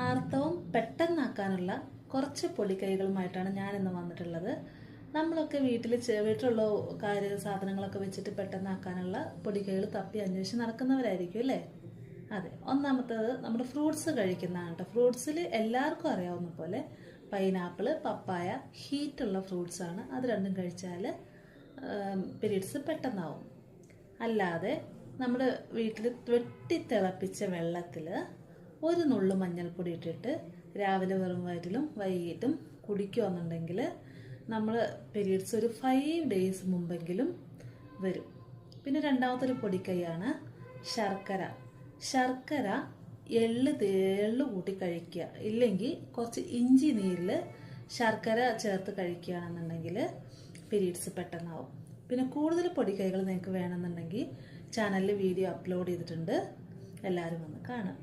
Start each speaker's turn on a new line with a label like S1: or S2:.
S1: ആർത്തവം പെട്ടെന്നാക്കാനുള്ള കുറച്ച് പൊടിക്കൈകളുമായിട്ടാണ് ഞാനിന്ന് വന്നിട്ടുള്ളത്. നമ്മളൊക്കെ വീട്ടിലുള്ള സാധനങ്ങളൊക്കെ വെച്ചിട്ട് പെട്ടെന്നാക്കാനുള്ള പൊടിക്കൈകൾ തപ്പി അന്വേഷിച്ച് നടക്കുന്നവരായിരിക്കും അല്ലേ? അതെ, ഒന്നാമത്തേത് നമ്മുടെ ഫ്രൂട്ട്സ് കഴിക്കുന്നതാണ് കേട്ടോ. ഫ്രൂട്ട്സിൽ എല്ലാവർക്കും അറിയാവുന്ന പോലെ പൈനാപ്പിള്, പപ്പായ ഹീറ്റുള്ള ഫ്രൂട്ട്സാണ്. അത് രണ്ടും കഴിച്ചാൽ പീരീഡ്സ് പെട്ടെന്നാവും. അല്ലാതെ നമ്മൾ വീട്ടിൽ വെട്ടിത്തിളപ്പിച്ച വെള്ളത്തിൽ ഒരു നുള്ളു മഞ്ഞൾപ്പൊടി ഇട്ടിട്ട് രാവിലെ വെറും വയറ്റിലും വൈകിട്ടും കുടിക്കുകയെന്നുണ്ടെങ്കിൽ നമ്മൾ പീരീഡ്സ് ഒരു 5 days മുമ്പെങ്കിലും വരും. പിന്നെ രണ്ടാമത്തെ ഒരു പൊടിക്കൈയാണ് ശർക്കര എള്ള് കൂട്ടി കഴിക്കുക. ഇല്ലെങ്കിൽ കുറച്ച് ഇഞ്ചി നീരിൽ ശർക്കര ചേർത്ത് കഴിക്കുകയാണെന്നുണ്ടെങ്കിൽ പീരീഡ്സ് പെട്ടെന്നാവും. പിന്നെ കൂടുതൽ പൊടിക്കൈകൾ നിങ്ങൾക്ക് വേണമെന്നുണ്ടെങ്കിൽ ചാനലിൽ വീഡിയോ അപ്ലോഡ് ചെയ്തിട്ടുണ്ട്, എല്ലാവരും വന്ന് കാണാം.